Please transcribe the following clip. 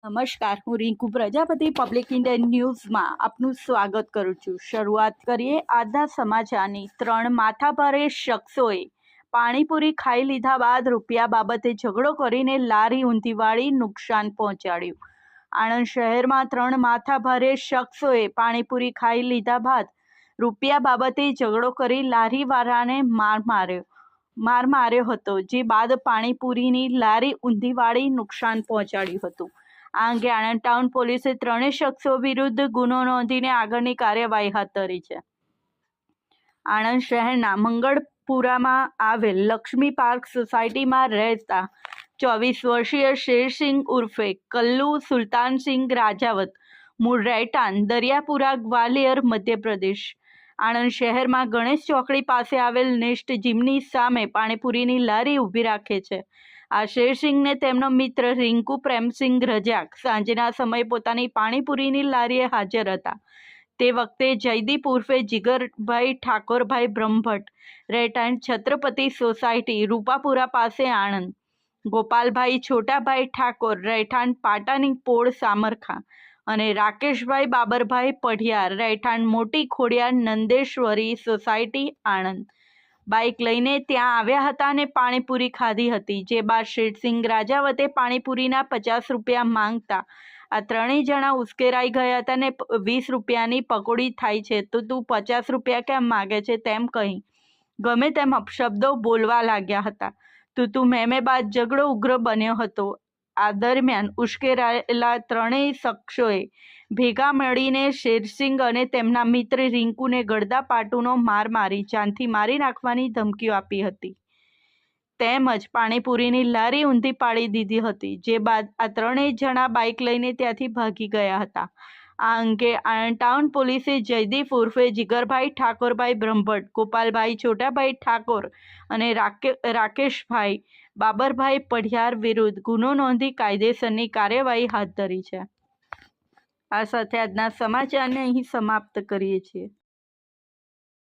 નમસ્કાર, હું Rinku Prajapati public Indian ન્યૂઝમાં આપનું સ્વાગત કરું છું। શરૂઆત કરીએ આજના સમાચારની। 3 માથાભારે શખ્સોએ પાણીપુરી ખાઈ લીધા બાદ રૂપિયા બાબતે ઝઘડો કરીને લારી ઊંધી વાળી નુકસાન પહોંચાડ્યું। આણંદ શહેરમાં 3 માથાભારે શખ્સોએ પાણીપુરી ખાઈ લીધા બાદ રૂપિયા બાબતે ઝઘડો કરી લારીવાળાને માર માર્યો હતો, જે બાદ પાણીપુરીની લારી ઊંધી વાળી નુકસાન પહોંચાડ્યું હતું। આ અંગે આણંદ ટાઉન પોલીસે 3 શખ્સો વિરુદ્ધ ગુનો નોંધીને આગળની કાર્યવાહી હાથ ધરી છે। આણંદ શહેરના મંગળપુરામાં આવેલ લક્ષ્મી પાર્ક સોસાયટીમાં રહેતા 24 વર્ષીય શેરસિંહ ઉર્ફે કલ્લુ સુલતાનસિંહ રાજાવત, મૂળ રહેઠાણ દરિયાપુરા, ગ્વાલિયર, મધ્યપ્રદેશ, આણંદ શહેરમાં ગણેશ ચોકડી પાસે આવેલ નેસ્ટ જીમની સામે પાણીપુરીની લારી ઊભી રાખે છે। આ શેરસિંહને તેમનો મિત્ર રિંકુ પ્રેમસિંહ રજાક સાંજના સમયે પોતાની પાણીપુરીની લારીએ હાજર હતા। તે વખતે જયદીપ ઉર્ફે જીગરભાઈ ઠાકોરભાઈ બ્રહ્મભટ્ટ, રહેઠાણ છત્રપતિ સોસાયટી, રૂપાપુરા પાસે, આણંદ, ગોપાલભાઈ છોટાભાઈ ઠાકોર, રહેઠાણ પાટાની પોળ, સામરખા, અને રાકેશભાઈ બાબરભાઈ પઢિયાર, રહેઠાણ મોટી ખોડિયાર નંદેશ્વરી સોસાયટી, આણંદ, બાઇક લઈને ત્યાં આવ્યા હતા અને પાણીપુરી ખાધી હતી। જે બાદ શેરસિંહ રાજાવતે પાણીપુરીના 50 રૂપિયા માંગતા આ 3 જણા ઉશ્કેરાઈ ગયા હતા અને 20 રૂપિયાની પકોડી થાય છે તો તું 50 રૂપિયા કેમ માગે છે તેમ કહી ગમે તેમ અપશબ્દો બોલવા લાગ્યા હતા। તું મેમે બાદ ઝઘડો ઉગ્ર બન્યો હતો। આ દરમિયાન ઉશ્કેરાયેલા 3 શખ્સોએ ભેગા મળીને શેરસિંહ અને તેમના મિત્ર રિંકુને ગળદાપાટુનો માર મારી જાનથી મારી નાખવાની ધમકીઓ આપી હતી, તેમજ પાણીપુરીની લારી ઊંધી પાડી દીધી હતી। જે બાદ આ 3 જણા બાઇક લઈને ત્યાંથી ભાગી ગયા હતા। આ અંગે આણંદ ટાઉન પોલીસે જયદીપ ઉર્ફે જીગરભાઈ ઠાકોરભાઈ બ્રહ્મભટ્ટ, ગોપાલભાઈ છોટાભાઈ ઠાકોર અને રાકેશભાઈ બાબરભાઈ પઢિયાર વિરુદ્ધ ગુનો નોંધી કાયદેસરની કાર્યવાહી હાથ ધરી છે। આ સાથે આજના સમાચારને અહીં સમાપ્ત કરીએ છીએ।